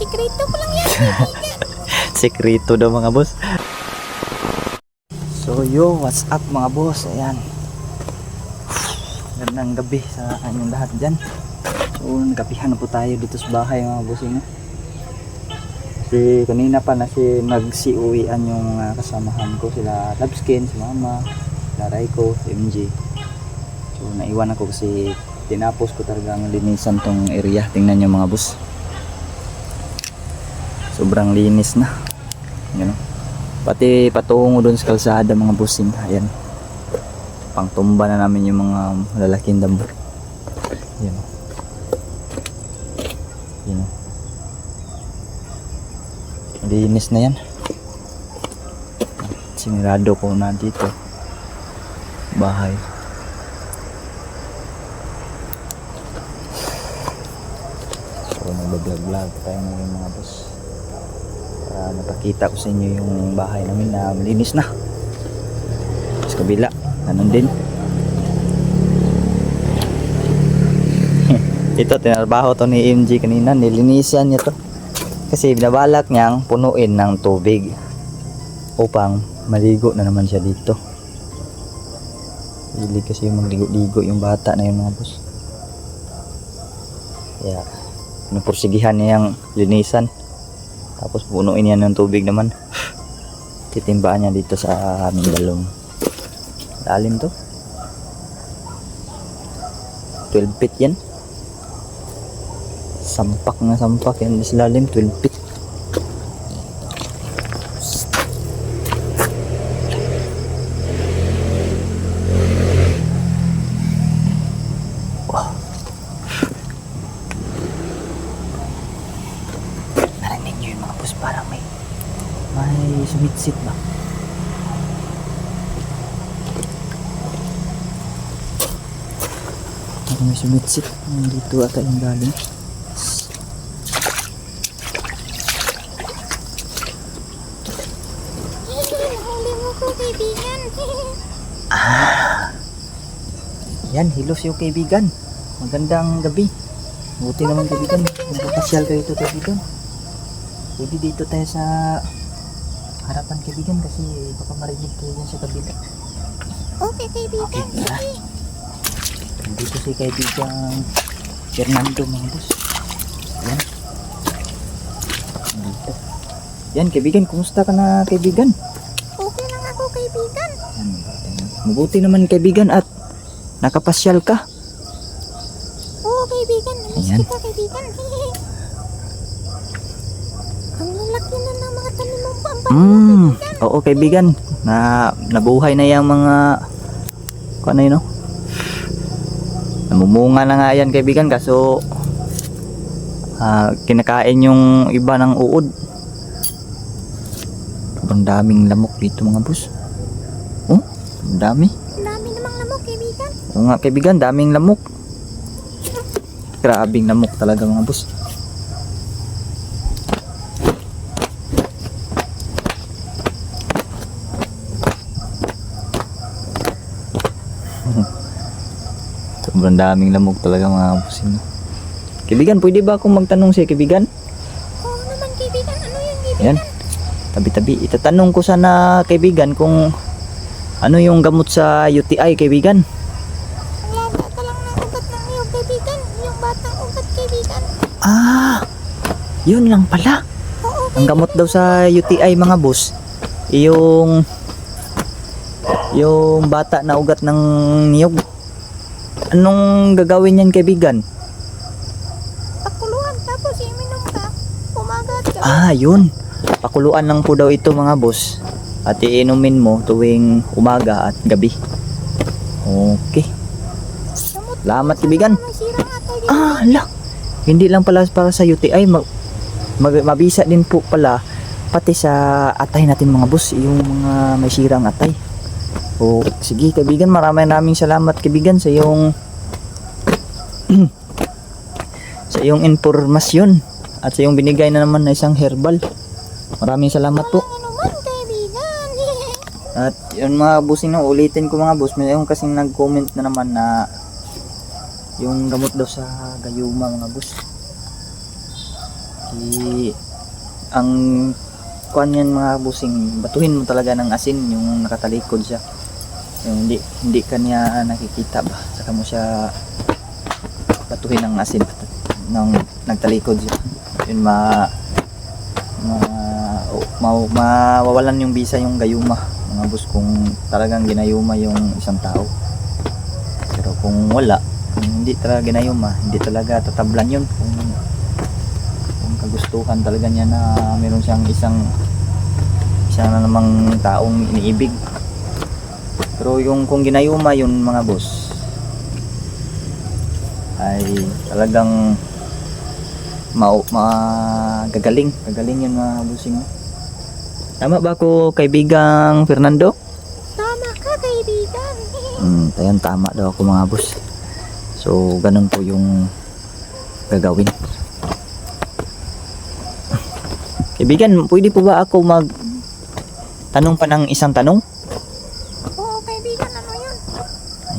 Sekreto ko lang yan, kaibigan. Sekreto daw mga boss. So yo, what's up mga boss? Ayan. Gandang gabi sa kanyang lahat dyan. So nagabihan na po tayo dito sa bahay mga bossing. Kasi kanina pa na si nagsiuwian yung kasamahan ko, sila Labskin, si Mama, sila Raiko, si MJ. So naiwan ako kasi tinapos ko talaga ang linisan tong area. Tingnan nyo mga boss, sobrang linis na. Yan, pati patungo dun sa kalsada mga bossing. Ayan, pangtumba na namin yung mga lalaking damo. Yan, yan, linis na yan. Sinirado ko na dito bahay. So nagbablog tayo ngayon mga boss para napakita ko sa inyo yung bahay namin na malinis na. Sa kabila ganun din. Ito tinarbaho to ni MG kanina, nilinisan niya to kasi binabalak niyang punuin ng tubig upang maligo na naman siya dito. Hilig kasi yung magligo-ligo yung bata na yung mga boss. Kaya napursigihan niya yung linisan, tapos punuin niya ng tubig naman. Titimbaan niya dito sa aming dalong. Lalim to, 12 feet yan. Sampak na sampak yan sa lalim, 12 feet. Wow. Narinig nyo yung mga boss, parang may sumitsit ba? Parang may sumitsit. Dito ata yung galing. Nahuli mo ko, kaibigan. Yan, hilos yung kaibigan. Magandang gabi. Buti naman kaibigan, nakapasyal kayo ito kaibigan. Pwede dito tayo sa harapan kaibigan kasi baka marinig kayo dyan sa kabila. Okay, kaibigan. Okay, tara. Dito si kaibigan Fernando mga boss. Yan. Dito. Yan kaibigan, kumusta ka na kaibigan? Okay lang ako, kaibigan. Yan, mabuti naman kaibigan at nakapasyal ka. Oo, kaibigan. Namiss Ayan. kita, kaibigan. Ang lalaki na ng mga tanim mong pampang. Oo kaibigan, nabuhay na yung mga ano yun, no? Namumunga na nga yan kaibigan, kaso kinakain yung iba ng uod. Sobrang daming lamok dito mga boss. Oh, ang dami. Ang dami namang lamok, kaibigan. Oo nga kaibigan, daming lamok. Grabing lamok talaga mga boss. Sobrang daming lamok talaga mga boss. Kaibigan, pwede ba akong magtanong sa'yo kaibigan? Oo naman, kaibigan. Ano yun, kaibigan? Ayan, tabi-tabi. Itatanong ko sana kaibigan kung ano yung gamot sa UTI kaibigan. Ang laba ka lang ng ugat ng iyong kaibigan. Yung batang ugat, kaibigan. Ah, yun lang pala. Oo, Ang gamot daw sa UTI mga boss, yung bata na ugat ng niyog. Anong gagawin yan kaibigan? pakuluan. Tapos iminom ka. Umagat ka. Ah, yun. Pakuluan lang po daw ito mga boss. At iinumin mo tuwing umaga at gabi. Okay. Gamot. Salamat kaibigan. May sirang atay, kaibigan. Ah, ala. Hindi lang pala para sa UTI, mabisa din po pala pati sa atay natin mga boss, yung mga may sirang atay. O sige kaibigan, maraming salamat kaibigan sa yung sa iyong informasyon at sa iyong binigay na naman na isang herbal. Maraming salamat po. Ano man, kaibigan. At yun mga bossing, no, ulitin ko mga boss, may yung kasing nag-comment na naman na yung gamot daw sa gayuma mga boss. Ang kuan yan mga busing, batuhin mo talaga ng asin yung nakatalikod siya. Yung hindi kanya nakikita ba, saka mo siya batuhin ng asin nang nagtalikod siya. Yun mawawalan yung bisa yung gayuma mga bus, kung talagang ginayuma yung isang tao. Pero kung wala, kung hindi talaga ginayuma, hindi talaga tatablan yun. Kung kagustuhan talaga niya na meron siyang isa na namang taong iniibig. Pero yung kung ginayuma yun mga boss, ay talagang gagaling yun mga bossing. Tama ba ako, kaibigang Fernando? Tama ka, kaibigan. Tayan, tama daw ako mga boss. So ganun po yung gagawin. Kaibigan, pwede po ba ako tanong pa ng isang tanong? Oo, kaibigan, ano yun?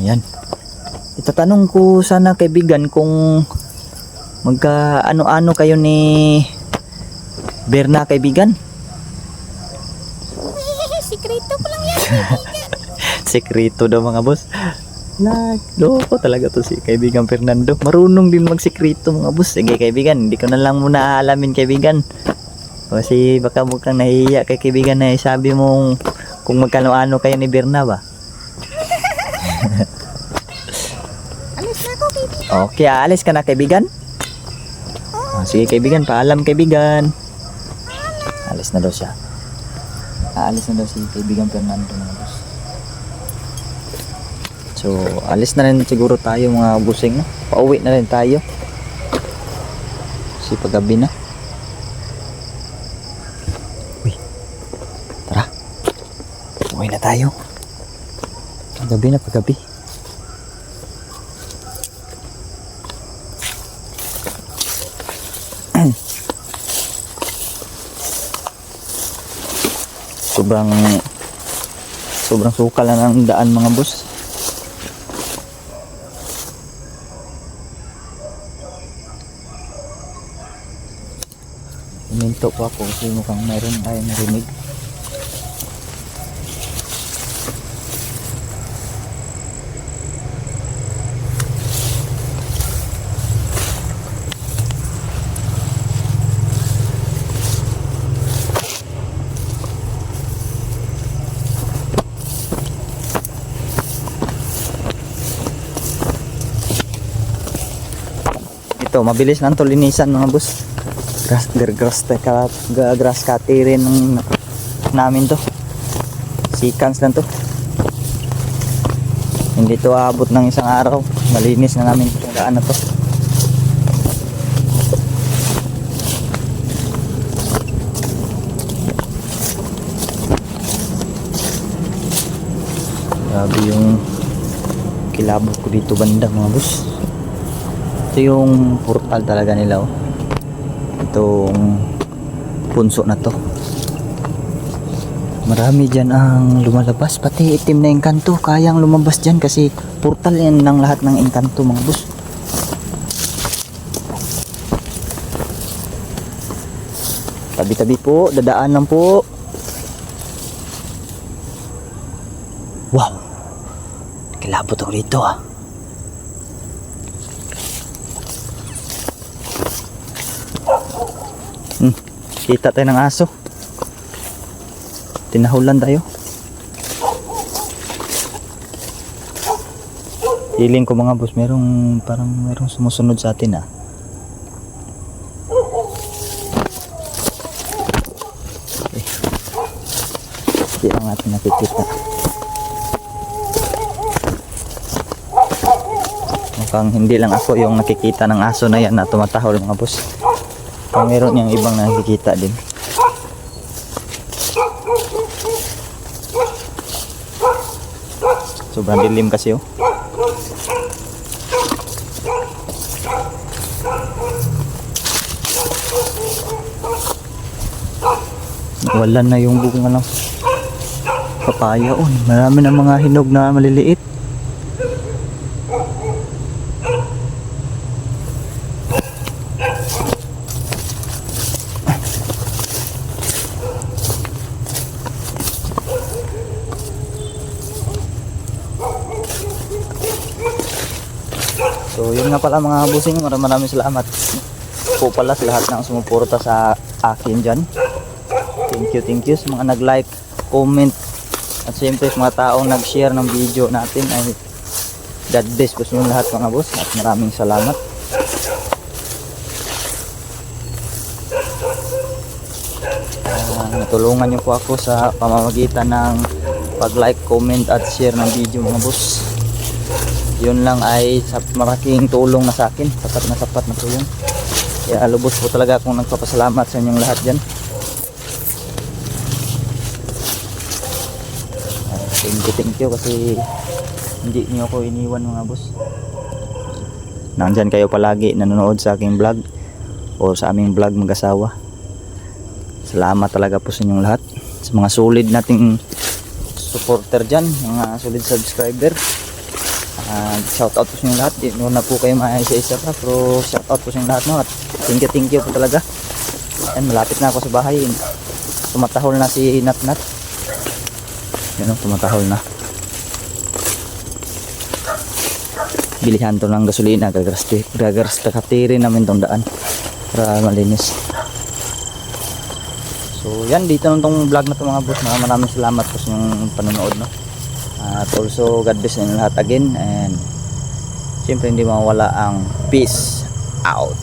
Ayan. Itatanong ko sana kaibigan kung ano kayo ni Berna kaibigan. Sikreto ko lang yan, kaibigan. Sekreto daw mga boss. Loko talaga to si kaibigan Fernando. Marunong din magsekreto mga boss. Sige kaibigan, hindi ko na lang muna aalamin kaibigan. Kasi baka mukhang nahihiya kay kaibigan na sabi mong kung magkano-ano kayo ni Berna ba. Alis na ako, kaibigan. Okay, aalis ka na kaibigan? Sige kaibigan, paalam kaibigan. Alis na daw siya. Aalis na daw si kaibigan Fernando mga boss. So, alis na rin siguro tayo mga busing. No? Pauwi na rin tayo. Kasi paggabi na. Uy, tara. Uwi na tayo. Paggabi na, paggabi. sobrang sukal na ng daan mga boss. Minto po ako kasi mukhang mayroon tayong narinig. Ito, mabilis lang to linisan mga boss. Grass cutterin ng namin to. Seconds lang to. Hindi to aabot ng isang araw. Malinis na namin itong daan na to. Grabe yung kilabot ko dito banda mga boss. Ito yung portal talaga nila oh. Itong punso na to. Marami dyan ang lumalabas. Pati itim na engkanto kayang lumabas dyan kasi portal yan ng lahat ng engkanto mga boss. Tabi-tabi po, dadaanan po. Wow, kilabot ako dito ah. Kita tayo ng aso. Tinahulan tayo. Feeling ko mga boss, merong sumusunod sa atin ah. Okay. Hindi ang ating nakikita. Mukhang hindi lang ako yung nakikita ng aso na yan na tumatahol mga boss. Kung meron yung ibang nakikita din. Sobrang dilim kasi oh. Wala na yung bunga ng papaya oh. Marami na mga hinog na maliliit. Yun nga pala mga busing, maraming salamat po pala sa lahat ng sumuporta sa akin dyan. Thank you sa mga nag-like, comment, at siyempre sa mga taong nag-share ng video natin. Ay God bless po sa inyong lahat mga boss, at maraming salamat. Natulungan niyo po ako sa pamamagitan ng pag-like, comment at share ng video mga boss. Yun lang ay malaking tulong na sa akin, sapat na tulong. Kaya lubos po talaga akong nagpapasalamat sa inyong lahat dyan. Thank you kasi hindi niyo ako iniwan mga boss. Nandyan kayo palagi nanonood sa aking vlog o sa aming vlog mag-asawa. Salamat talaga po sa inyong lahat, sa mga solid nating supporter dyan, mga solid subscriber. Shout out po sa inyong lahat. Di na po kayo maisa-isa pa, pero shout out po sa inyong lahat, no? At thank you po talaga. Ayan, malapit na ako sa bahay. Tumatahol na si Nat. Yan, tumatahol na. Bilihan to ng gasolina, gagarastakatiri namin tong daan para malinis. So yan, dito na tong vlog na to mga boss. Maraming salamat po sa inyong panonood, no? At also God bless sa inyo lahat again, and siyempre hindi mawala ang peace out.